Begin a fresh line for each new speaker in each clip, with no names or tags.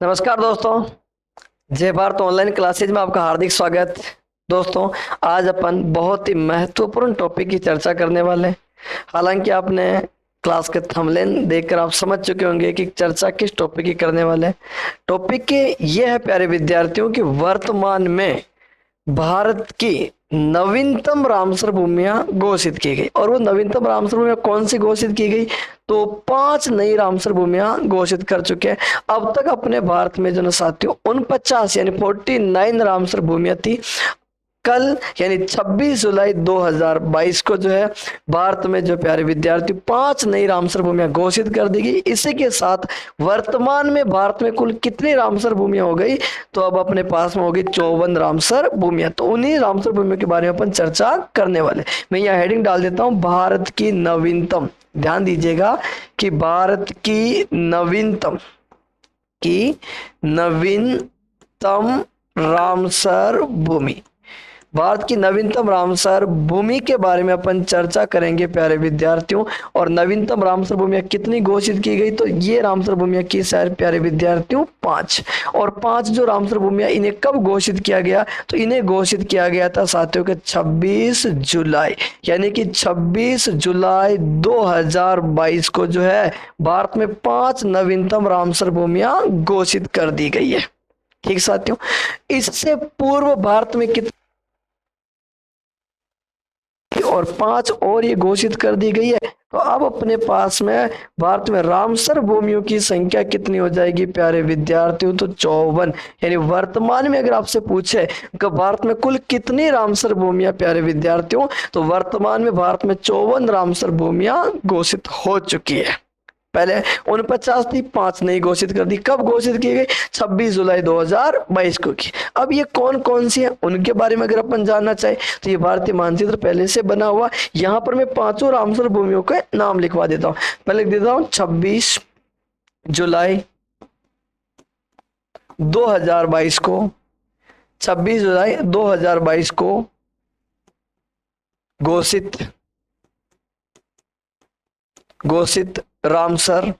नमस्कार दोस्तों। जय भारत ऑनलाइन क्लासेज में आपका हार्दिक स्वागत। दोस्तों, आज अपन बहुत ही महत्वपूर्ण टॉपिक की चर्चा करने वाले हैं। हालांकि आपने क्लास के थंबनेल देखकर आप समझ चुके होंगे कि चर्चा किस टॉपिक की करने वाले हैं। टॉपिक के ये है प्यारे विद्यार्थियों कि वर्तमान में भारत की नवीनतम रामसर भूमियां घोषित की गई। और वो नवीनतम रामसर भूमियां कौन सी घोषित की गई? तो 5 नई रामसर भूमियां घोषित कर चुके हैं। अब तक अपने भारत में जो ना साथियों 49 यानी 49 रामसर भूमियां थी। कल यानी 26 जुलाई 2022 को जो है भारत में जो प्यारे विद्यार्थी 5 नई रामसर भूमियां घोषित कर दी गई। इसी के साथ वर्तमान में भारत में कुल कितनी रामसर भूमियां हो गई? तो अब अपने पास में होगी 54 रामसर भूमियां। तो उन्हीं रामसर भूमियों के बारे में अपन चर्चा करने वाले। मैं यहाँ हेडिंग डाल देता हूं, भारत की नवीनतम। ध्यान दीजिएगा कि भारत की नवीनतम रामसर भूमि, भारत की नवीनतम रामसर भूमि के बारे में अपन चर्चा करेंगे प्यारे विद्यार्थियों। और नवीनतम रामसर भूमियां कितनी घोषित की गई? तो ये रामसर भूमियां की शायद प्यारे विद्यार्थियों 5। और 5 जो रामसर भूमियां इन्हें कब घोषित किया गया? तो इन्हें घोषित किया गया था साथियों के 26 जुलाई, यानी कि 26 जुलाई 2022 को जो है भारत में 5 नवीनतम रामसर भूमियां घोषित कर दी गई है। ठीक साथियों, इससे पूर्व भारत में कितने और 5 और ये घोषित कर दी गई है। तो अब अपने पास में भारत में रामसर भूमियों की संख्या कितनी हो जाएगी प्यारे विद्यार्थियों? तो 54। यानी वर्तमान में अगर आपसे पूछे कि भारत में कुल कितनी रामसर भूमियां प्यारे विद्यार्थियों, तो वर्तमान में भारत में 54 रामसर भूमियां घोषित हो चुकी है। पहले 49 थी, 5 नई घोषित कर दी। कब घोषित की गई? 26 जुलाई 2022 को की। अब ये कौन कौन सी है उनके बारे में अगर अपन जानना चाहे तो ये भारतीय मानचित्र पहले से बना हुआ। यहाँ पर मैं 5 रामसर भूमियों के नाम लिखवा देता हूँ। पहले लिख देता हूँ 26 जुलाई 2022 को, 26 जुलाई 2022 को घोषित रामसर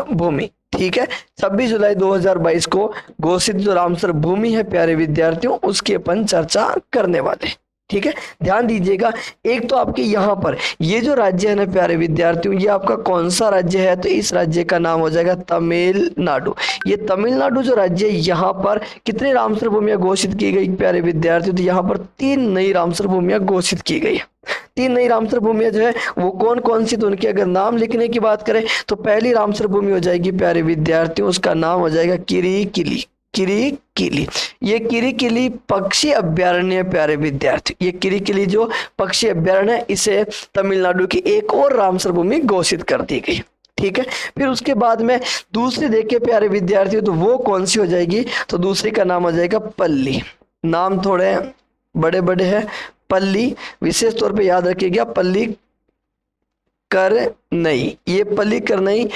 भूमि। ठीक है, 26 जुलाई 2022 को घोषित जो रामसर भूमि है प्यारे विद्यार्थियों, उसकी अपन चर्चा करने वाले। ठीक है, ध्यान दीजिएगा। एक तो आपके यहाँ पर ये जो राज्य है ना प्यारे विद्यार्थियों, ये आपका कौन सा राज्य है? तो इस राज्य का नाम हो जाएगा तमिलनाडु। ये तमिलनाडु जो राज्य है, यहाँ पर कितनी रामसर भूमियां घोषित की गई प्यारे विद्यार्थियों? तो यहाँ पर 3 नई रामसर भूमियां घोषित की गई। 3 नई रामसर भूमियां जो है वो कौन कौन सी? तो उनके अगर नाम लिखने की बात करें तो पहली रामसर भूमि हो जाएगी प्यारे विद्यार्थियों, उसका नाम हो जाएगा किरी किली। ये किरी किली पक्षी अभ्यारण्य है प्यारे विद्यार्थी। ये किरी किली जो पक्षी अभ्यारण्य है, इसे तमिलनाडु की एक और रामसर भूमि घोषित कर दी गई। ठीक है, फिर उसके बाद में दूसरी देखे प्यारे विद्यार्थियों, तो वो कौन सी हो जाएगी? तो दूसरी का नाम हो जाएगा पल्ली। नाम थोड़े बड़े बड़े हैं। पल्ली, विशेष तौर पे याद रखिएगा, पल्ली कर नई। ये पल्ली कर नई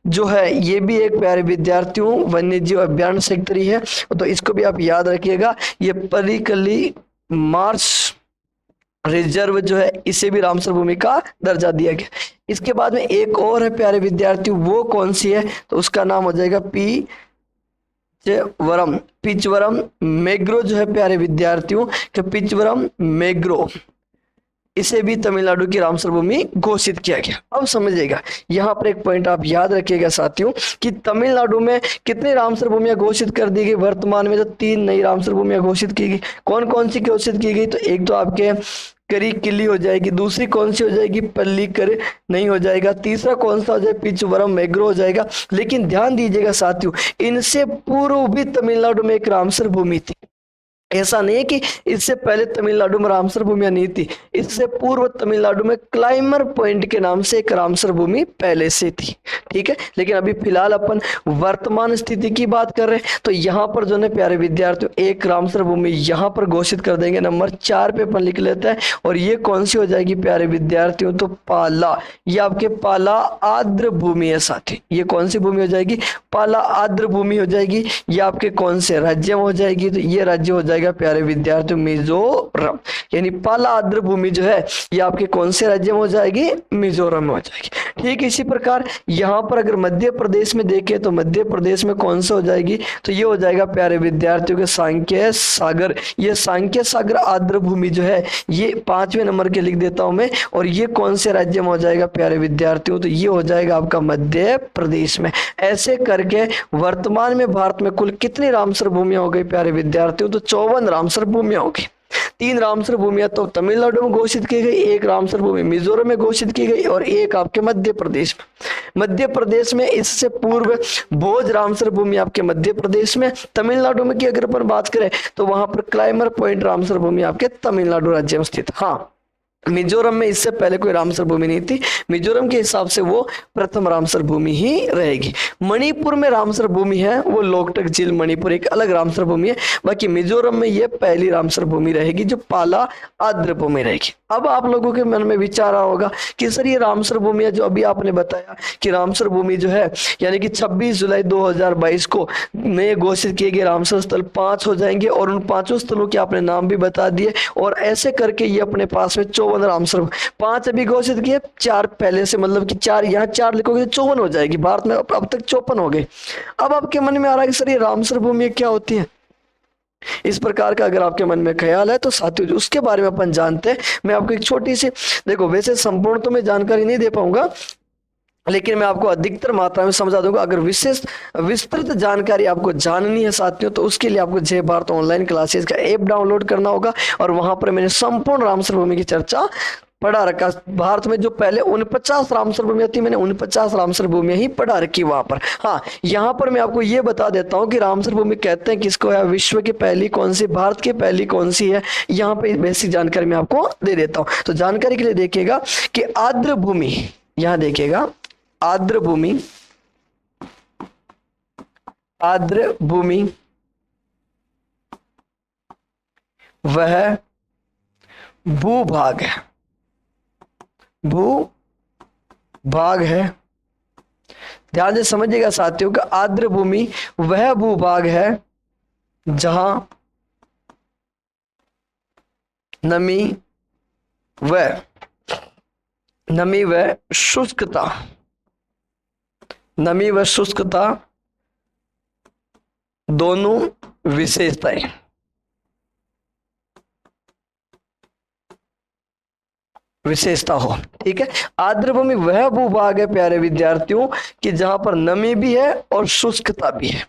जो है ये भी एक प्यारे विद्यार्थियों वन्य जीव अभ्यारण्य सेक्टर ही है, तो इसको भी आप याद रखिएगा। ये पल्लीकली मार्श रिजर्व जो है, इसे भी रामसर भूमि का दर्जा दिया गया। इसके बाद में एक और है प्यारे विद्यार्थियों, वो कौन सी है? तो उसका नाम हो जाएगा पिचवरम मैग्रो जो है प्यारे विद्यार्थियों, कि पिचवरम मैग्रो, इसे भी तमिलनाडु की रामसर भूमि घोषित किया गया। अब समझिएगा, यहाँ पर एक पॉइंट आप याद रखिएगा साथियों कि तमिलनाडु में कितनी रामसर भूमियां घोषित कर दी गई? वर्तमान में जो 3 नई रामसर भूमियां घोषित की गई। कौन कौन सी घोषित की गई? तो एक तो आपके करी किली हो जाएगी, दूसरी कौन सी हो जाएगी? पल्ली कर नहीं हो जाएगा, तीसरा कौन सा हो जाएगा? पिचवरम मैग्रो हो जाएगा। लेकिन ध्यान दीजिएगा साथियों, इनसे पूर्व भी तमिलनाडु में एक रामसर भूमि थी। ऐसा नहीं है कि इससे पहले तमिलनाडु में रामसर भूमियां नहीं थी। इससे पूर्व तमिलनाडु में क्लाइमर पॉइंट के नाम से एक रामसर भूमि पहले से थी। ठीक है, लेकिन अभी फिलहाल अपन वर्तमान स्थिति की बात कर रहे हैं। तो यहाँ पर जो है प्यारे विद्यार्थियों एक रामसर भूमि यहाँ पर घोषित कर देंगे, नंबर 4 पे अपन लिख लेते हैं। और ये कौन सी हो जाएगी प्यारे विद्यार्थियों? तो पाला। ये आपके पाला आर्द्र भूमि है साथी। ये कौन सी भूमि हो जाएगी? पाला आर्द्र भूमि हो जाएगी। ये आपके कौन से राज्य में हो जाएगी? तो ये राज्य हो जाएगा प्यारे विद्यार्थियों मिजोरम। यानी पाला आर्द्र भूमि जो है ये आपके कौन से राज्य में हो जाएगी, मिजोरम में हो जाएगी। ठीक, इसी प्रकार यहाँ पर अगर मध्य प्रदेश में देखें तो मध्य प्रदेश में कौन सा हो जाएगी, तो ये हो जाएगा प्यारे विद्यार्थियों के सांख्य सागर। ये सांख्य सागर आर्द्र भूमि जो है ये 5वें नंबर के लिख देता हूं मैं, और ये कौन से राज्य में हो जाएगा प्यारे विद्यार्थियों, तो ये हो जाएगा आपका मध्य प्रदेश में। ऐसे करके वर्तमान में भारत में कुल कितनी रामसर भूमियां हो गई प्यारे विद्यार्थियों, तो 54 रामसर भूमियां हो गई। 3 रामसर भूमियां तो तमिलनाडु में घोषित की गई, 1 रामसर भूमि मिजोरम में घोषित की गई, और 1 आपके मध्य प्रदेश में। मध्य प्रदेश में इससे पूर्व भोज रामसर भूमि आपके मध्य प्रदेश में। तमिलनाडु में की अगर अपन बात करें तो वहां पर क्लाइमर पॉइंट रामसर भूमि आपके तमिलनाडु राज्य में स्थित। हाँ, मिजोरम में इससे पहले कोई रामसर भूमि नहीं थी, मिजोरम के हिसाब से वो प्रथम रामसर भूमि ही रहेगी। मणिपुर में रामसर भूमि है वो लोकटक झील मणिपुर एक अलग रामसर भूमि है, बाकी मिजोरम में ये पहली रामसर भूमि रहेगी जो पाला आर्द्र भूमि रहेगी। अब आप लोगों के मन में विचार आ होगा कि सर ये रामसर भूमि है जो अभी आपने बताया कि रामसर भूमि जो है यानी कि 26 जुलाई 2022 को नए घोषित किए गए रामसर स्थल 5 हो जाएंगे, और उन 5 स्थलों के आपने नाम भी बता दिए, और ऐसे करके ये अपने पास में 54 रामसर, 5 अभी घोषित किए, 4 पहले से, मतलब कि 4 यहाँ 4 लिखोगे तो 54 हो जाएगी। भारत में अब तक 54 हो गए। अब आपके मन में आ रहा है कि सर ये रामसर भूमि क्या होती है, इस प्रकार का अगर आपके मन में ख्याल है तो साथियों उसके बारे में अपन जानते हैं। मैं आपको एक छोटी सी, देखो वैसे संपूर्ण तो मैं जानकारी नहीं दे पाऊंगा, लेकिन मैं आपको अधिकतर मात्रा में समझा दूंगा। अगर विशेष विस्तृत जानकारी आपको जाननी है साथियों तो उसके लिए आपको जय भारत ऑनलाइन क्लासेस का ऐप डाउनलोड करना होगा, और वहां पर मैंने संपूर्ण रामसर भूमि की चर्चा पढ़ा रखा। भारत में जो पहले 49 रामसर भूमियां थी, मैंने 49 रामसर भूमियां ही पढ़ा रखी वहां पर। हाँ, यहाँ पर मैं आपको ये बता देता हूँ कि रामसर भूमि कहते हैं किसको है, विश्व की पहली कौन सी, भारत की पहली कौन सी है, यहाँ पे बेसिक जानकारी मैं आपको दे देता हूँ। तो जानकारी के लिए देखिएगा कि आर्द्र भूमि, यहाँ देखिएगा आर्द्र भूमि, आर्द्र भूमि वह भूभाग है, भूभाग है। ध्यान से समझिएगा साथियों का आर्द्र भूमि वह भूभाग है जहां नमी व शुष्कता, नमी व शुष्कता दोनों विशेषताएं, विशेषता हो। ठीक है, आर्द्र भूमि वह भूभाग है प्यारे विद्यार्थियों कि जहां पर नमी भी है और शुष्कता भी है।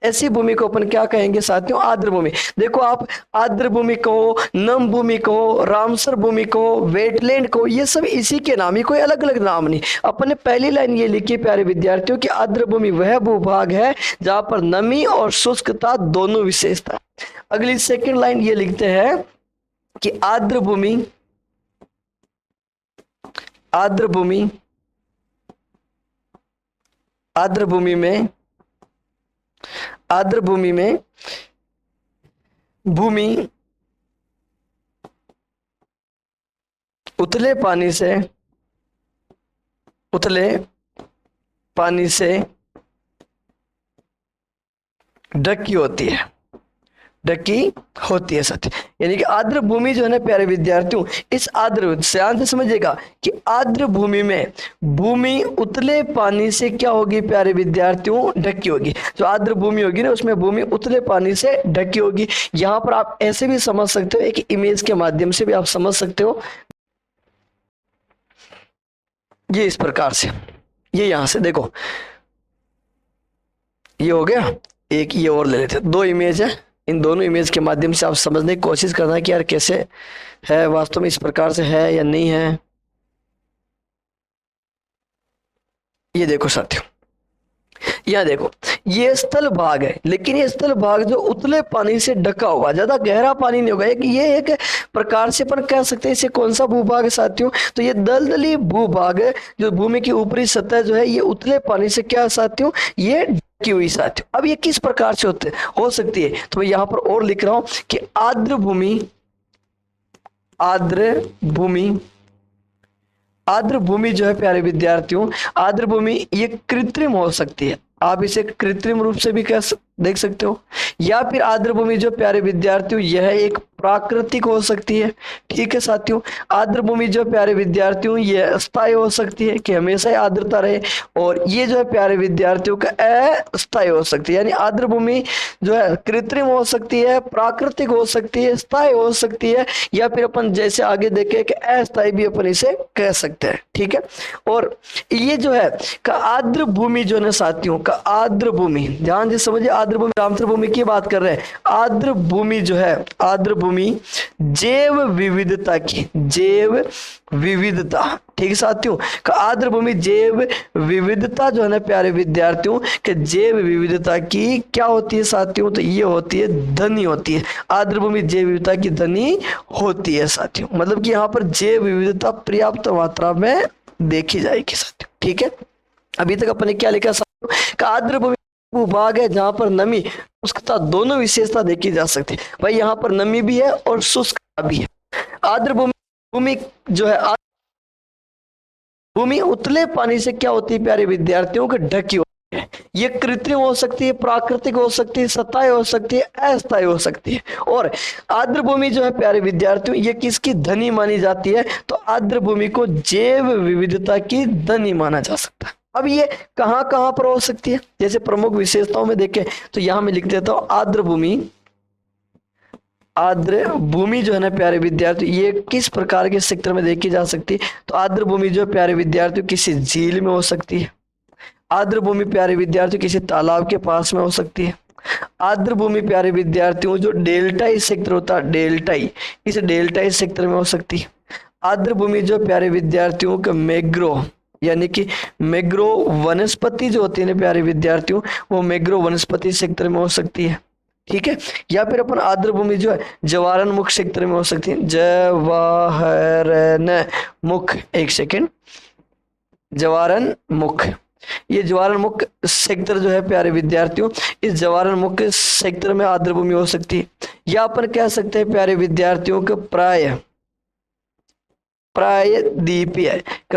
ऐसी भूमि को अपन क्या कहेंगे साथियों, आर्द्र भूमि। देखो आप आर्द्र भूमि कहो, नम भूमि कहो, रामसर भूमि कहो, वेटलैंड कहो, ये सब इसी के नाम ही, कोई अलग अलग नाम नहीं। अपने पहली लाइन ये लिखी प्यारे विद्यार्थियों कि आर्द्र भूमि वह भूभाग है जहां पर नमी और शुष्कता दोनों विशेषता। अगली सेकेंड लाइन ये लिखते हैं कि आर्द्र भूमि में भूमि उतले पानी से ढकी होती है साथी। यानी कि आर्द्र भूमि जो है ना प्यारे विद्यार्थियों, इस आर्द्र, ध्यान से समझिएगा कि आर्द्र भूमि में भूमि उतले पानी से क्या होगी प्यारे विद्यार्थियों, ढकी होगी। जो आर्द्र भूमि होगी ना उसमें भूमि उतले पानी से ढकी होगी। यहाँ पर आप ऐसे भी समझ सकते हो, एक इमेज के माध्यम से भी आप समझ सकते हो। ये इस प्रकार से, ये यहां से देखो, ये हो गया एक, ये और ले लेते, 2 इमेज है। इन दोनों इमेज के माध्यम से आप समझने की कोशिश करना है कि यार कैसे है, वास्तव में इस प्रकार से है या नहीं है। ये देखो साथियों, यहाँ देखो ये स्थल भाग है, लेकिन ये स्थल भाग जो उतले पानी से ढका होगा, ज्यादा गहरा पानी नहीं होगा। ये एक प्रकार से अपन कह सकते हैं इसे कौन सा भूभाग है साथियों, तो ये दलदली भूभाग है। जो भूमि की ऊपरी सतह जो है ये उतले पानी से क्या है साथियों, ये ढकी हुई साथियों। अब ये किस प्रकार से हो सकती है, तो मैं यहाँ पर और लिख रहा हूं कि आर्द्र भूमि जो है प्यारे विद्यार्थियों, आर्द्र भूमि ये कृत्रिम हो सकती है। आप इसे कृत्रिम रूप से भी देख सकते हो। या फिर आर्द्र भूमि जो प्यारे विद्यार्थियों यह एक प्राकृतिक हो सकती है, ठीक है साथियों। आर्द्र भूमि जो प्यारे विद्यार्थियों ये अस्थायी हो सकती है कि हमेशा ही आर्द्रता रहे, और ये जो है प्यारे विद्यार्थियों का अस्थायी हो सकती है। यानी आर्द्र भूमि जो है कृत्रिम हो सकती है, प्राकृतिक हो सकती है, स्थायी हो सकती है, या फिर अपन जैसे आगे देखें कि अस्थायी भी अपन इसे कह सकते हैं, ठीक है। और ये जो है का आर्द्र भूमि जो है साथियों का आर्द्र भूमि, ध्यान से समझिए, आर्द्र भूमि रामसर भूमि की बात कर रहे हैं। आर्द्र भूमि जो है आर्द्र भूमि जैव विविधता की, जैव विविधता, ठीक है साथियों का आर्द्र भूमि जैव विविधता जो है ना प्यारे विद्यार्थियों के जैव विविधता की क्या होती है साथियों, तो ये होती है धनी होती है। आर्द्र भूमि जैव विविधता की धनी होती है साथियों, मतलब कि यहाँ पर जैव विविधता पर्याप्त मात्रा में देखी जाएगी साथियों, ठीक है। अभी तक अपने क्या लिखा साथियों का आर्द्र भूमि भूभाग है जहां पर नमी शुष्कता दोनों विशेषता देखी जा सकती है। भाई यहाँ पर नमी भी है और शुष्कता भी है। आर्द्र भूमि जो है भूमि उतले पानी से क्या होती है प्यारे विद्यार्थियों को ढकी होती है। ये कृत्रिम हो सकती है, प्राकृतिक हो सकती है, स्थायी हो सकती है, अस्थायी हो सकती है। और आर्द्र भूमि जो है प्यारे विद्यार्थियों ये किसकी धनी मानी जाती है, तो आर्द्र भूमि को जैव विविधता की धनी माना जा सकता है। अब ये कहां कहां पर हो सकती है, जैसे प्रमुख विशेषताओं में देखें तो यहां मैं लिख देता हूं आर्द्र भूमि जो है ना प्यारे विद्यार्थी ये किस प्रकार के सेक्टर में देखी जा सकती है, तो आर्द्र भूमि जो प्यारे विद्यार्थियों किसी झील में हो सकती है। आर्द्र भूमि प्यारे विद्यार्थियों किसी तालाब के पास में हो सकती है। आर्द्र भूमि प्यारे विद्यार्थियों जो डेल्टाई सेक्टर होता है, डेल्टाई, इस डेल्टाई सेक्टर में हो सकती है। आर्द्र भूमि जो प्यारे विद्यार्थियों का मैग्रो यानी कि मैग्रो वनस्पति जो होती है ना प्यारे विद्यार्थियों वो मैग्रो वनस्पति सेक्टर में हो सकती है, ठीक है। या फिर अपन आर्द्र भूमि जो है जवारण मुख क्षेत्र में हो सकती है। जवाहरन मुख, एक सेकेंड, जवारण मुख, ये जवारण मुख सेक्टर जो है प्यारे विद्यार्थियों इस जवारण मुख सेक्टर में आर्द्र भूमि हो सकती है। या अपन कह सकते हैं प्यारे विद्यार्थियों को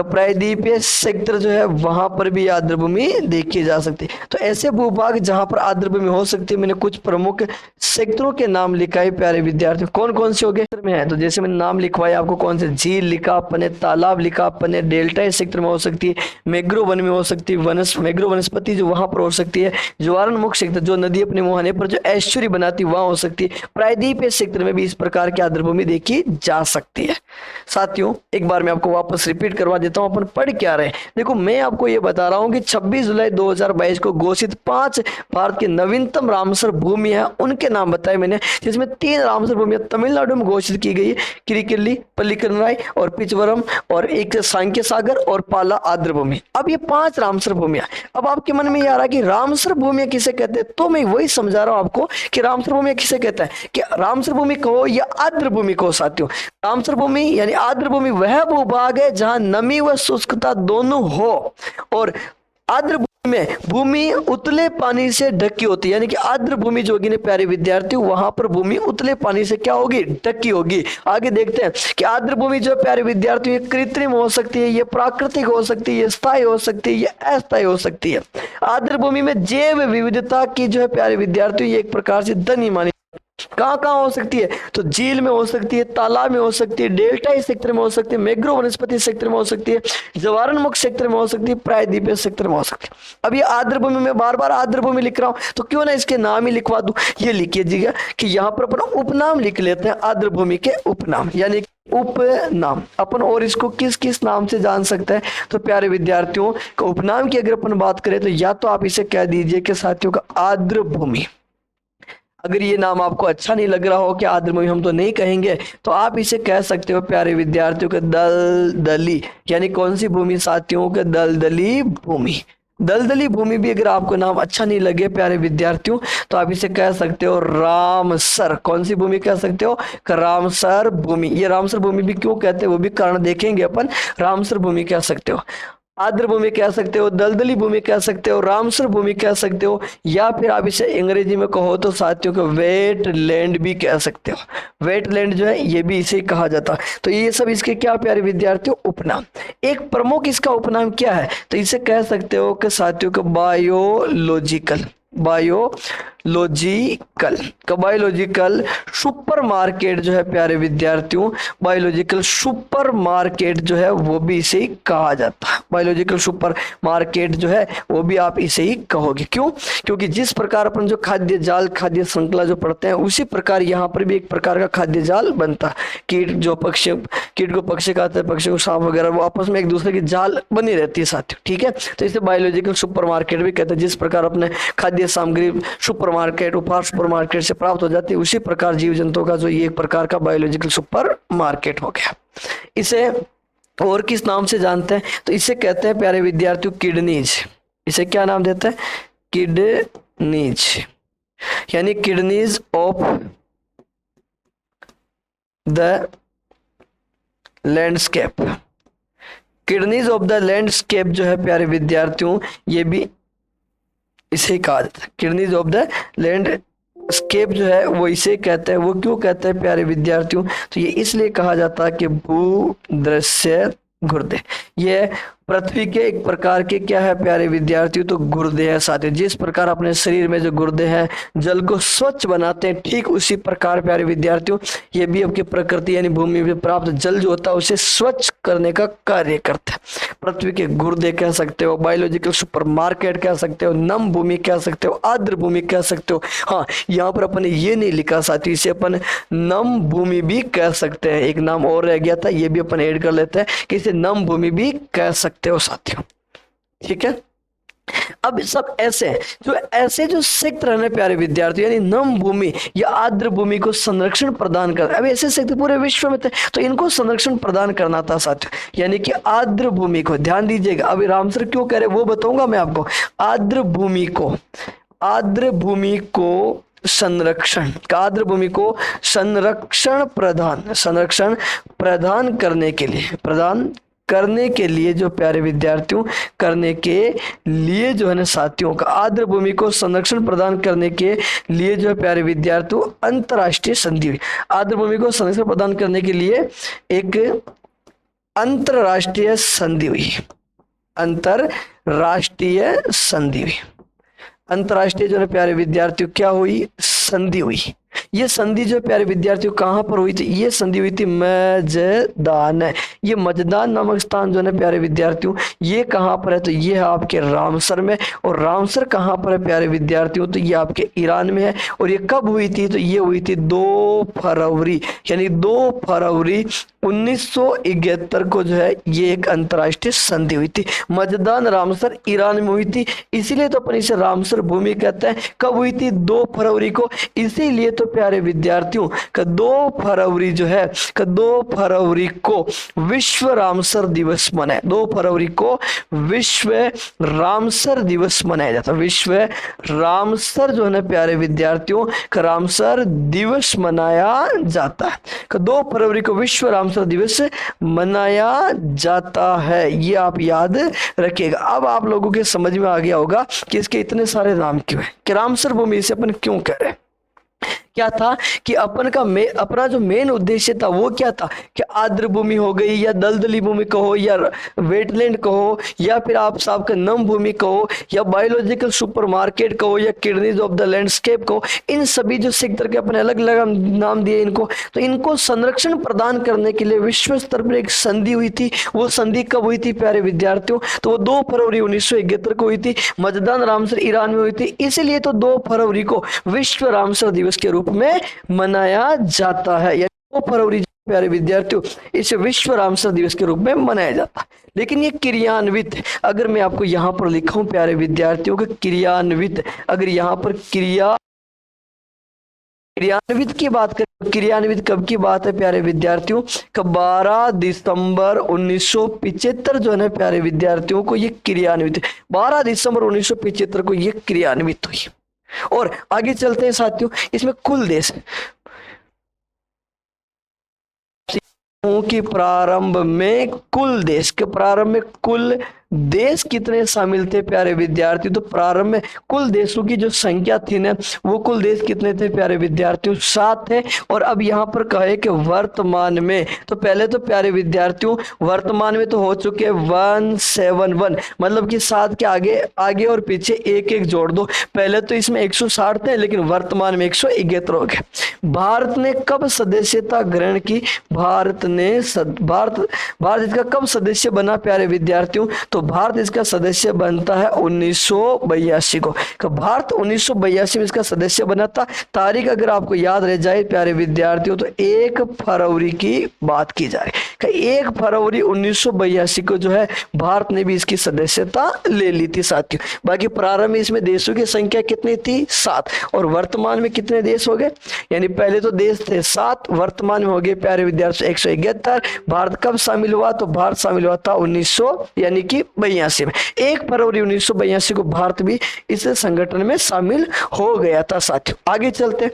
प्रायद्वीपीय सेक्टर जो है वहां पर भी आर्द्र भूमि देखी जा सकती है। तो ऐसे भूभाग जहां पर आर्द्र भूमि हो सकती है, मैंने कुछ प्रमुख सेक्टरों के नाम लिखा है प्यारे विद्यार्थियों। कौन कौन से हो गए में है, तो जैसे मैंने नाम लिखवाया आपको, कौन से झील लिखा अपने, तालाब लिखा अपने, डेल्टाई सेक्टर में हो सकती है, मैग्रो वन में हो सकती है, मैग्रो वनस्पति जो वहां पर हो सकती है, जवारण मुख सेक्टर जो नदी अपने मुहाने पर जो एस्चुरी बनाती है वहां हो सकती है, प्रायद्वीपीय सेक्टर में भी इस प्रकार की आर्द्र भूमि देखी जा सकती है। साथियों एक बार मैं आपको वापस रिपीट करवा देता हूं अपन पढ़ क्या रहे। देखो मैं आपको ये बता रहा हूं कि 26 जुलाई 2022 को घोषित 5 भारत के नवीनतम रामसर भूमि है, उनके नाम बताए मैंने, जिसमें 3 रामसर भूमि तमिलनाडु में घोषित की गई है, किरिकिल्ली, पल्लिकरनई और पिचवरम, और एक सांख्य सागर और पाला आर्द्र भूमि। अब ये 5 रामसर भूमियां, अब आपके मन में ये आ रहा है कि रामसर भूमियां किसे कहते हैं, तो मैं वही समझा रहा हूं आपको कि रामसर भूमियां किसे कहता है, कि रामसर भूमि कहो या आर्द्र भूमि कहो साथियों। रामसर भूमि यानी आर्द्र भूमि वह भूभाग है जहां नमी व शुष्कता दोनों हो, और आर्द्र भूमि में भूमि उतले पानी से ढकी होती है। यानी कि आर्द्र भूमि जो होगी ना प्यारे विद्यार्थी वहां पर भूमि उतले पानी से क्या होगी, ढकी होगी। आगे देखते हैं कि आर्द्र भूमि जो प्यारे विद्यार्थी ये कृत्रिम हो सकती है, ये प्राकृतिक हो सकती है, ये स्थायी हो सकती है, ये अस्थायी हो सकती है। आर्द्र भूमि में जैव विविधता की जो है प्यारे विद्यार्थी ये एक प्रकार से धनी मानी, कहां कहां हो सकती है, तो झील में हो सकती है, तालाब में हो सकती है, डेल्टाई सेक्टर में हो सकती है, मैग्रो वनस्पति सेक्टर में हो सकती है, जवारण मुख सेक्टर में हो सकती है, प्रायद्वीपीय सेक्टर में हो सकती है। अब ये आर्द्र भूमि में बार बार आर्द्र भूमि लिख रहा हूं तो क्यों ना इसके नाम ही लिखवा दूं। ये लिखिएगा कि यहाँ पर अपन उपनाम लिख लेते हैं, आर्द्र भूमि के उपनाम यानी उपनाम अपन, और इसको किस किस नाम से जान सकते हैं, तो प्यारे विद्यार्थियों का उपनाम की अगर अपन बात करें तो या तो आप इसे कह दीजिए कि साथियों का आर्द्र भूमि। अगर ये नाम आपको अच्छा नहीं लग रहा हो कि आर्द्र भूमि हम तो नहीं कहेंगे, तो आप इसे कह सकते हो प्यारे विद्यार्थियों के दलदली, यानी कौन सी भूमि साथियों के दलदली भूमि। दलदली भूमि भी अगर आपको नाम अच्छा नहीं लगे प्यारे विद्यार्थियों तो आप इसे कह सकते हो रामसर। कौन सी भूमि कह सकते हो, रामसर भूमि। ये रामसर भूमि भी क्यों कहते हैं वो भी कारण देखेंगे अपन। रामसर भूमि कह सकते हो, आर्द्र भूमि कह सकते हो, दलदली भूमि कह सकते हो, रामसर भूमि कह सकते हो, या फिर आप इसे अंग्रेजी में कहो तो साथियों को वेटलैंड भी कह सकते हो। वेटलैंड जो है ये भी इसे कहा जाता है। तो ये सब इसके क्या प्यारे विद्यार्थियों उपनाम। एक प्रमुख इसका उपनाम क्या है, तो इसे कह सकते हो कि साथियों को बायोलॉजिकल बायोलॉजिकल का बायोलॉजिकल सुपरमार्केट जो है प्यारे विद्यार्थियों, बायोलॉजिकल सुपरमार्केट जो है वो भी इसे ही कहा जाता है। बायोलॉजिकल सुपरमार्केट जो है वो भी आप इसे ही कहोगे। क्यों? क्योंकि जिस प्रकार अपन जो खाद्य जाल, खाद्य श्रृंखला जो पढ़ते हैं, उसी प्रकार यहाँ पर भी एक प्रकार का खाद्य जाल बनता है। कीट को पक्षी खाते हैं, पक्षी को सांप वगैरह, वो आपस में एक दूसरे की जाल बनी रहती है साथियों। ठीक है, तो इसे बायोलॉजिकल सुपरमार्केट भी कहते हैं। जिस प्रकार अपने खाद्य सामग्री सुपरमार्केट, उपहार सुपरमार्केट से प्राप्त हो जाती है, उसी प्रकार जीव जंतुओं का जो ये एक प्रकार का बायोलॉजिकल सुपरमार्केट हो गया। इसे और किस नाम से जानते हैं? तो इसे कहते हैं प्यारे विद्यार्थियों किडनीज। इसे क्या नाम देते हैं? किडनीज, यानी kidneys of the landscape. Kidneys of the landscape जो है प्यारे विद्यार्थियों, ये भी इसे कहा जाता है। किडनीज ऑफ द लैंडस्केप जो है वो इसे कहते हैं। वो क्यों कहते हैं प्यारे विद्यार्थियों? तो ये इसलिए कहा जाता है कि भूदृश्य गुर्दे, ये पृथ्वी के एक प्रकार के क्या है प्यारे विद्यार्थियों? तो गुर्दे हैं साथियों। जिस प्रकार अपने शरीर में जो गुर्दे हैं जल को स्वच्छ बनाते हैं, ठीक उसी प्रकार प्यारे विद्यार्थियों ये भी आपकी प्रकृति यानी भूमि में प्राप्त जल जो होता है उसे स्वच्छ करने का कार्य करता है। पृथ्वी के गुर्दे कह सकते हो, बायोलॉजिकल सुपरमार्केट कह सकते हो, नम भूमि कह सकते हो, आर्द्र भूमि कह सकते हो। हाँ, यहाँ पर अपन ने ये नहीं लिखा साथियों, इसे अपन नम भूमि भी कह सकते हैं। एक नाम और रह गया था, ये भी अपन ऐड कर लेते हैं कि इसे नम भूमि भी कह सकते हो साथियों। ठीक है, अब सब ऐसे जो क्षेत्र है प्यारे विद्यार्थी, यानी नम भूमि या आर्द्र भूमि को संरक्षण प्रदान कर, अब ऐसे क्षेत्र पूरे विश्व में थे तो इनको संरक्षण प्रदान करना था साथियों, यानी कि आर्द्र भूमि को। ध्यान दीजिएगा, अभी राम सर क्यों कह रहे वो बताऊंगा मैं आपको। आर्द्र भूमि को संरक्षण प्रदान करने के लिए जो प्यारे विद्यार्थियों करने के लिए जो है ना साथियों का आर्द्र भूमि को संरक्षण प्रदान करने के लिए जो है प्यारे विद्यार्थियों अंतरराष्ट्रीय संधि हुई। आर्द्र भूमि को संरक्षण प्रदान करने के लिए एक अंतरराष्ट्रीय संधि हुई। अंतरराष्ट्रीय जो है प्यारे विद्यार्थियों क्या हुई? संधि हुई। ये संधि जो प्यारे विद्यार्थियों कहाँ पर हुई थी? ये संधि हुई थी मजदान। ये मजदान नामक स्थान जो है प्यारे विद्यार्थियों ये कहाँ पर है? तो ये है आपके रामसर में। और रामसर कहाँ पर है प्यारे विद्यार्थियों? तो ये आपके ईरान में है। और ये कब हुई थी? तो ये हुई थी 2 फरवरी, यानी 2 फरवरी 1971 को जो है ये एक अंतरराष्ट्रीय संधि हुई थी। मजदान रामसर ईरान में हुई थी, इसीलिए तो अपन इसे रामसर भूमि कहते हैं। कब हुई थी? 2 फरवरी को। इसीलिए तो प्यारे विद्यार्थियों का 2 फरवरी जो है 2 फरवरी को विश्व रामसर दिवस मनाया। 2 फरवरी को विश्व रामसर दिवस मनाया जाता है। विश्व रामसर जो है ना प्यारे विद्यार्थियों का रामसर दिवस मनाया जाता है। 2 फरवरी को विश्व रामसर दिवस मनाया जाता है, ये आप याद रखिएगा। अब आप लोगों के समझ में आ गया होगा कि इसके इतने सारे नाम क्यों है, कि रामसर भूमि से अपन क्यों कह रहे हैं। क्या था कि अपना जो मेन उद्देश्य था वो क्या था कि आर्द्र भूमि हो गई या दलदली भूमि कहो या वेटलैंड कहो या फिर आप साहब का नम भूमि कहो या बायोलॉजिकल सुपरमार्केट कहो या किडनीज ऑफ द लैंडस्केप कहो, इन सभी जो सेक्टर के अपने अलग अलग नाम दिए इनको, तो इनको संरक्षण प्रदान करने के लिए विश्व स्तर पर एक संधि हुई थी। वो संधि कब हुई थी प्यारे विद्यार्थियों? तो वो 2 फरवरी 1971 को हुई थी। मजदान रामसर ईरान में हुई थी, इसीलिए तो 2 फरवरी को विश्व रामसर दिवस के रूप में मनाया जाता है। या 2 फरवरी प्यारे विद्यार्थियों इसे विश्व रामसर दिवस के रूप में मनाया जाता है। लेकिन ये क्रियान्वित, अगर मैं आपको यहां पर लिखा हूं प्यारे विद्यार्थियों का क्रियान्वित, अगर यहां पर क्रियान्वित की बात करें, क्रियान्वित कब की बात है प्यारे विद्यार्थियों? 12 दिसंबर 1975 जो है ना प्यारे विद्यार्थियों को ये क्रियान्वित, 12 दिसंबर 1975 को ये क्रियान्वित हुई। और आगे चलते हैं साथियों, इसमें कुल देश कि प्रारंभ में कुल देश कितने शामिल थे प्यारे विद्यार्थी? तो प्रारंभ में कुल देशों की जो संख्या थी ना, वो कुल देश कितने थे प्यारे विद्यार्थियों? 7 थे। और अब यहाँ पर कहे कि वर्तमान में, तो पहले तो प्यारे विद्यार्थियों वर्तमान में तो हो चुके 171, मतलब कि 7 के आगे आगे और पीछे एक एक जोड़ दो। पहले तो इसमें 160 थे, लेकिन वर्तमान में 171 हो गए। भारत ने कब सदस्यता ग्रहण की? भारत इसका कब सदस्य बना प्यारे विद्यार्थियों? तो भारत इसका सदस्य बनता है 1982 को। भारत 1982 में इसका सदस्य बना था। तारीख अगर आपको याद रह जाए प्यारे विद्यार्थियों, तो 1 फरवरी की बात की जाए, 1 फरवरी 1982 को जो है भारत ने भी इसकी सदस्यता ले ली थी साथियों। बाकी प्रारंभ में इसमें देशों की संख्या कितनी थी? 7। और वर्तमान में कितने देश हो गए? यानी पहले तो देश थे 7, वर्तमान में हो गए प्यारे विद्यार्थी 171। भारत कब शामिल हुआ? तो भारत शामिल हुआ था 1982 में। 1 फरवरी 1982 को भारत भी इस संगठन में शामिल हो गया था साथियों। आगे चलते,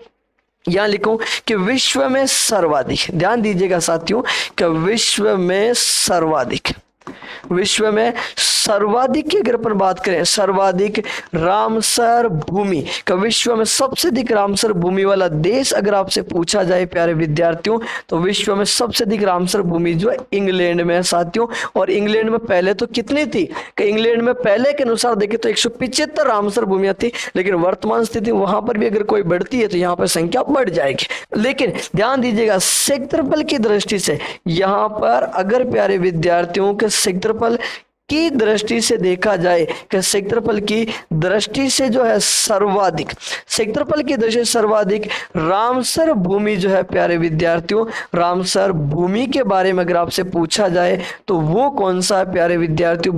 यहां लिखूं कि विश्व में सर्वाधिक, ध्यान दीजिएगा साथियों, कि विश्व में सर्वाधिक की अगर अपन बात करें, सर्वाधिक रामसर भूमि का, विश्व में सबसे अधिक रामसर भूमि वाला देश अगर आपसे पूछा जाए प्यारे विद्यार्थियों, तो विश्व में सबसे अधिक रामसर भूमि जो है इंग्लैंड में है साथियों। और इंग्लैंड में पहले तो कितनी थी? कि इंग्लैंड में पहले के अनुसार देखें तो 175 रामसर भूमियां थी, लेकिन वर्तमान स्थिति वहां पर भी अगर कोई बढ़ती है तो यहाँ पर संख्या बढ़ जाएगी। लेकिन ध्यान दीजिएगा क्षेत्रफल की दृष्टि से, यहाँ पर अगर प्यारे विद्यार्थियों के क्षेत्रफल की दृष्टि से देखा जाए, कि क्षेत्रफल की दृष्टि से जो है सर्वाधिक, क्षेत्रफल की दृष्टि से सर्वाधिक रामसर भूमि जो है प्यारे विद्यार्थियों, रामसर भूमि के बारे में अगर आपसे पूछा जाए तो वो कौन सा है प्यारे विद्यार्थियों?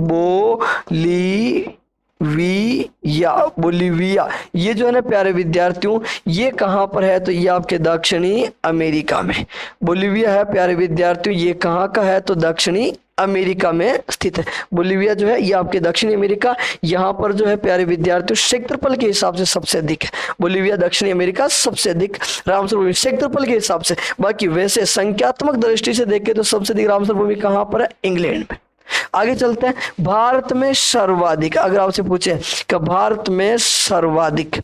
बोलिविया। ये जो है ना प्यारे विद्यार्थियों, ये कहां पर है? तो ये आपके दक्षिणी अमेरिका में बोलिविया है प्यारे विद्यार्थियों। ये कहां का है? तो दक्षिणी अमेरिका में स्थित है। बोलिविया जो है ये आपके दक्षिणी अमेरिका, यहाँ पर जो है प्यारे विद्यार्थियों क्षेत्रफल के हिसाब से सबसे अधिक है। बोलिविया दक्षिणी अमेरिका सबसे अधिक रामसर भूमि क्षेत्रफल के हिसाब से। बाकी वैसे संख्यात्मक दृष्टि से देखें तो सबसे अधिक रामसर भूमि कहाँ पर है? इंग्लैंड में। आगे चलते हैं, भारत में सर्वाधिक अगर आपसे पूछे कि भारत में सर्वाधिक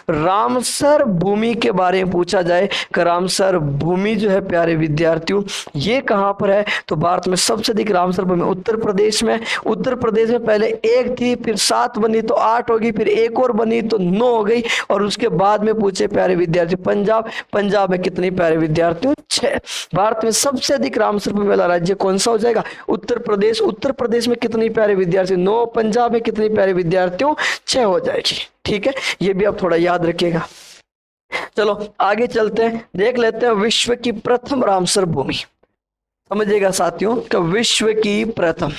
रामसर भूमि के बारे में पूछा जाए कि रामसर भूमि जो है प्यारे विद्यार्थियों ये कहां पर है? तो भारत में सबसे अधिक रामसर भूमि उत्तर प्रदेश में। उत्तर प्रदेश में पहले 1 थी, फिर 7 बनी तो 8 होगी, फिर 1 और बनी तो 9 हो गई। और उसके बाद में पूछे प्यारे विद्यार्थी पंजाब में कितनी प्यारे विद्यार्थियों? 6। भारत में सबसे अधिक रामसर भूमि वाला राज्य कौन सा हो जाएगा? उत्तर प्रदेश। उत्तर प्रदेश में कितनी प्यारे विद्यार्थी? 9। पंजाब में कितनी प्यारे विद्यार्थियों? 6 हो जाएगी। ठीक है, ये भी आप थोड़ा याद रखिएगा। चलो आगे चलते हैं, देख लेते हैं विश्व की प्रथम रामसर भूमि। समझिएगा साथियों कि विश्व की प्रथम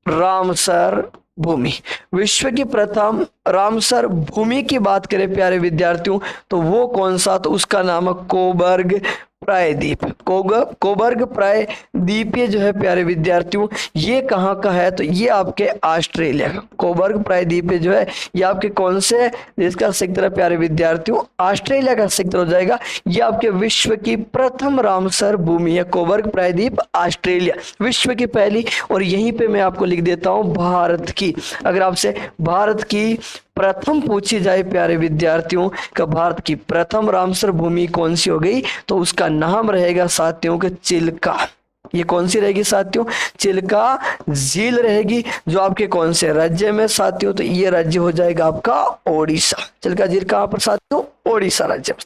रामसर भूमि, विश्व की प्रथम रामसर भूमि की बात करें प्यारे विद्यार्थियों तो वो कौन सा? तो उसका नाम है कोबर्ग प्रायद्वीप। कोबर्ग प्रायद्वीप जो है प्यारे विद्यार्थियों ये कहाँ का है? तो ये आपके ऑस्ट्रेलिया का कोबर्ग प्रायद्वीप जो है ये आपके कौन से देश का सेक्टर है प्यारे विद्यार्थियों? ऑस्ट्रेलिया का सेक्टर हो जाएगा। ये आपके विश्व की प्रथम रामसर भूमि है कोबर्ग प्रायद्वीप, ऑस्ट्रेलिया विश्व की पहली। और यहीं पे मैं आपको लिख देता हूँ भारत की, अगर आपसे भारत की प्रथम पूछी जाए प्यारे विद्यार्थियों का भारत की प्रथम रामसर भूमि कौन सी हो गई? तो उसका नाम रहेगा साथियों के चिल्का। ये कौन सी रहेगी साथियों? चिल्का झील रहेगी, जो आपके कौन से राज्य में साथियों? तो ये राज्य हो जाएगा आपका ओडिशा। चिल्का झील कहां पर साथियों? ओडिशा राज्य में।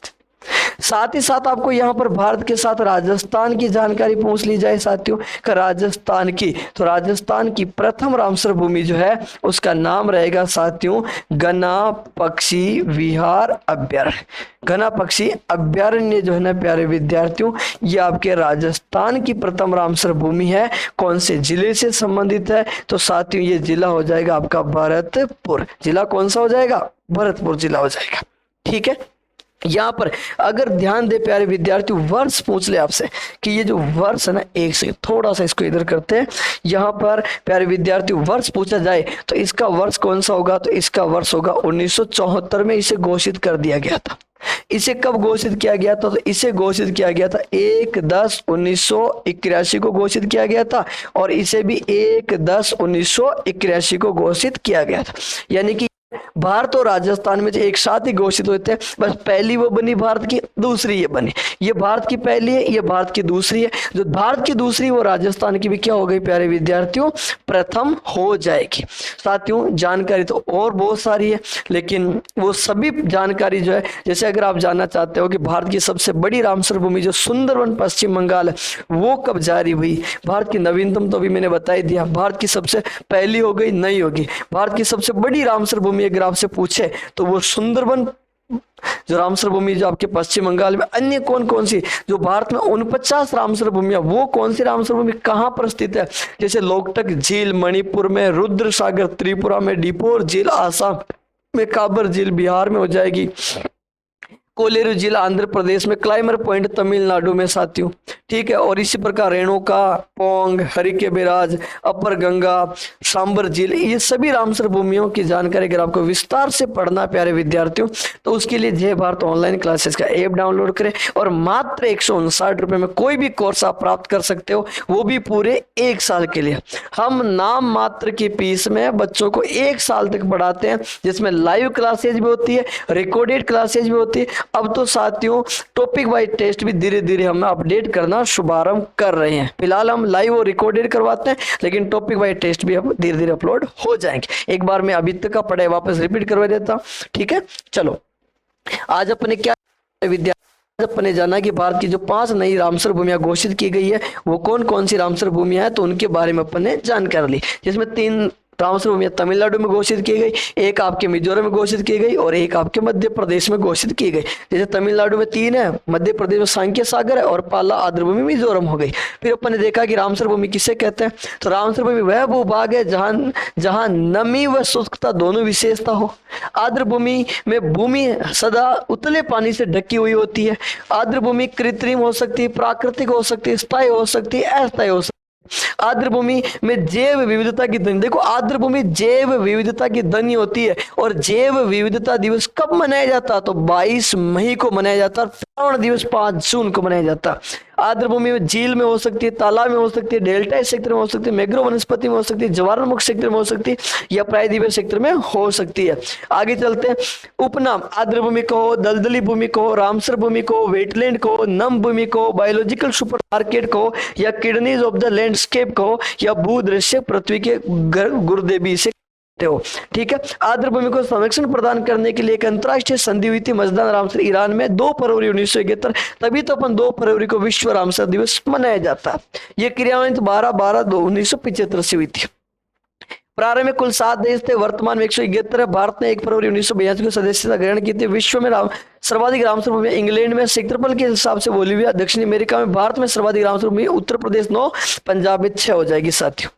साथ ही साथ आपको यहाँ पर भारत के साथ राजस्थान की जानकारी पूछ ली जाए साथियों का राजस्थान की, तो राजस्थान की प्रथम रामसर भूमि जो है उसका नाम रहेगा साथियों गना पक्षी विहार अभ्यारण्य। घना पक्षी अभ्यारण्य जो है ना प्यारे विद्यार्थियों ये आपके राजस्थान की प्रथम रामसर भूमि है। कौन से जिले से संबंधित है? तो साथियों ये जिला हो जाएगा आपका भरतपुर। जिला कौन सा हो जाएगा? भरतपुर जिला हो जाएगा। ठीक है, यहाँ पर अगर ध्यान दे प्यारे विद्यार्थी, वर्ष पूछ ले आपसे कि ये जो वर्ष है ना, एक से थोड़ा सा इसको इधर करते हैं। यहाँ पर प्यारे विद्यार्थी वर्ष पूछा जाए तो इसका वर्ष कौन सा होगा, तो इसका वर्ष होगा 1974 में इसे घोषित कर दिया गया था। इसे कब घोषित किया गया था, तो इसे घोषित किया गया था 1/10/1981 को घोषित किया गया था, और इसे भी 1/10/1981 को घोषित किया गया था। यानी कि भारत और राजस्थान में जो एक साथ ही घोषित होते हैं, बस पहली वो बनी भारत की, दूसरी ये बनी, ये भारत की पहली है, ये भारत की दूसरी है। जो भारत की दूसरी वो राजस्थान की भी क्या हो गई प्यारे विद्यार्थियों, प्रथम हो जाएगी। साथियों जानकारी तो और बहुत सारी है, लेकिन वो सभी जानकारी जो है, जैसे अगर आप जानना चाहते हो कि भारत की सबसे बड़ी रामसर भूमि जो सुंदरवन पश्चिम बंगाल है वो कब जारी हुई, भारत की नवीनतम तो अभी मैंने बता ही दिया, भारत की सबसे पहली हो गई, नहीं होगी। भारत की सबसे बड़ी रामसर भूमि अगर आपसे पूछे तो वो सुंदरवन जो रामसर भूमि जो आपके पश्चिम बंगाल में, अन्य कौन कौन सी जो भारत में 49 रामसर भूमियां, वो कौन सी रामसर भूमि कहां पर स्थित है, जैसे लोकटक झील मणिपुर में, रुद्र सागर त्रिपुरा में, डिपोर झील आसाम में, काबर झील बिहार में हो जाएगी, कोलेरू झील आंध्र प्रदेश में, क्लाइमर पॉइंट तमिलनाडु में साथियों, ठीक है। और इसी प्रकार रेणुका, पोंग, हरिके बैराज, अपर गंगा, सांबर झील, ये सभी रामसर भूमियों की जानकारी अगर आपको विस्तार से पढ़ना प्यारे विद्यार्थियों, तो उसके लिए जय भारत ऑनलाइन क्लासेस का ऐप डाउनलोड करें और मात्र 159 रुपए में कोई भी कोर्स आप प्राप्त कर सकते हो, वो भी पूरे 1 साल के लिए। हम नाम मात्र की फीस में बच्चों को 1 साल तक पढ़ाते हैं, जिसमें लाइव क्लासेज भी होती है, रिकॉर्डेड क्लासेज भी होती है। अब तो साथियों टॉपिक वाइज टेस्ट भी धीरे धीरे हम अपडेट करना शुभारंभ कर रहे हैं। फिलहाल हम लाइव और रिकॉर्डेड करवाते हैं, लेकिन टॉपिक वाइज टेस्ट भी अब धीरे धीरे अपलोड हो जाएंगे। एक बार मैं अभी तक का पढ़ाई वापस रिपीट करवा देता हूं, ठीक है। चलो आज अपने क्या विद्यार्थी अपने जाना कि भारत की जो 5 नई रामसर भूमियां घोषित की गई है वो कौन कौन सी रामसर भूमियां हैं, तो उनके बारे में अपन ने जानकारी ली, जिसमें 3 रामसर भूमियां तमिलनाडु में घोषित की गई, एक आपके मिजोरम में घोषित की गई और एक आपके मध्य प्रदेश में घोषित की गई। जैसे तमिलनाडु में 3 है, मध्य प्रदेश में सांख्य सागर है और पाला आर्द्र भूमि मिजोरम हो गई। फिर अपन ने देखा कि रामसर भूमि किसे कहते हैं, तो रामसर भूमि वह भूभाग है जहां नमी व शुष्कता दोनों विशेषता हो। आर्द्र भूमि में भूमि सदा उतले पानी से ढकी हुई होती है। आर्द्र भूमि कृत्रिम हो सकती है, प्राकृतिक हो सकती है, स्थायी हो सकती है, अस्थायी हो सकती है। आर्द्र भूमि में जैव विविधता की धनी, देखो आर्द्र भूमि जैव विविधता की धनी होती है। और जैव विविधता दिवस कब मनाया जाता, तो 22 मई को मनाया जाता है। पर्यावरण दिवस 5 जून को मनाया जाता है। आर्द्र भूमि में झील में हो सकती है, तालाब में हो सकती है, डेल्टा क्षेत्र में हो सकती है, मैग्रो वनस्पति में हो सकती है, ज्वालामुख क्षेत्र में हो सकती है या प्रायद्वीपीय क्षेत्र में हो सकती है। आगे चलते हैं। उपनाम आर्द्र भूमि को, दलदली भूमि को, रामसर भूमि को, वेटलैंड को, नम भूमि को, बायोलॉजिकल सुपर मार्केट को या किडनीज ऑफ द लैंडस्केप को या भूदृश्य पृथ्वी के गुरुदेवी से हो, ठीक है। आर्द्र भूमि को संरक्षण प्रदान करने के लिए एक अंतरराष्ट्रीय संधि हुई थी मजदान रामसर ईरान में 2 फरवरी 1971, तभी तो अपन 2 फरवरी को विश्व रामसर दिवस मनाया जाता है। यह क्रियान्वित 12/12/1975 से हुई थी। प्रारंभ में कुल 7 देश थे, वर्तमान में 171 है। भारत ने 1 फरवरी 1982 को सदस्यता ग्रहण की थी। विश्व में सर्वाधिक रामसर भूमि इंग्लैंड में, क्षेत्रफल के हिसाब से बोलीविया, दक्षिण अमेरिका में। भारत में सर्वाधिक रामसर भूमि उत्तर प्रदेश 9, पंजाब में 6 हो जाएगी साथियों।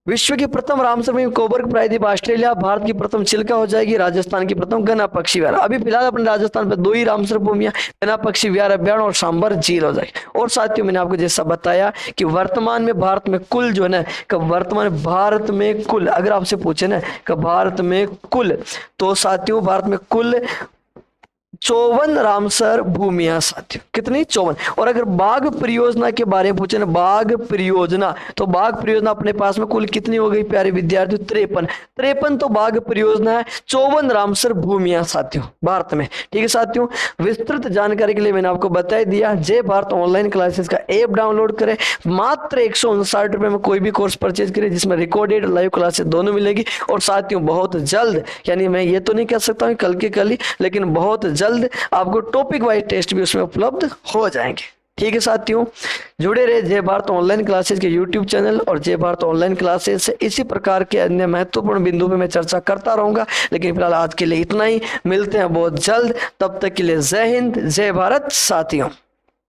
विश्व की प्रथम रामसर भूमि कोबर्ग प्रायद्वीप ऑस्ट्रेलिया। भारत की प्रथम चिल्का हो जाएगी। राजस्थान की प्रथम घना पक्षी विहार। अभी फिलहाल अपने राजस्थान पर 2 ही रामसर भूमियां, घना पक्षी विहार अभ्यारण्य और सांबर झील हो जाएगी। और साथियों मैंने आपको जैसा बताया कि वर्तमान में भारत में कुल जो है ना, वर्तमान भारत में कुल अगर आपसे पूछे ना कि भारत में कुल, तो साथियों भारत में कुल 54 रामसर भूमियां साथियों, कितनी 54। और अगर बाघ परियोजना के बारे में पूछे ना, बाघ परियोजना, तो बाघ परियोजना अपने पास में कुल कितनी हो गई प्यारे विद्यार्थी, 53 तो बाघ परियोजना है। 54 रामसर भूमियां साथियों भारत में, ठीक है साथियों। विस्तृत जानकारी के लिए मैंने आपको बता दिया। जय भारत ऑनलाइन क्लासेस का ऐप डाउनलोड करें, मात्र 159 रुपए में कोई भी कोर्स परचेज करें, जिसमें रिकॉर्डेड लाइव क्लासेस दोनों मिलेगी। और साथियों बहुत जल्द, यानी मैं ये तो नहीं कह सकता हूँ कल के कल ही, लेकिन बहुत जल्द आपको टॉपिक वाइज टेस्ट भी उसमें उपलब्ध हो जाएंगे, ठीक है साथियों। जुड़े रहे जय भारत ऑनलाइन क्लासेस के यूट्यूब चैनल और जय भारत ऑनलाइन क्लासेस से। इसी प्रकार के अन्य महत्वपूर्ण बिंदु पे मैं चर्चा करता रहूंगा, लेकिन फिलहाल आज के लिए इतना ही। मिलते हैं बहुत जल्द, तब तक के लिए जय हिंद, जय भारत साथियों।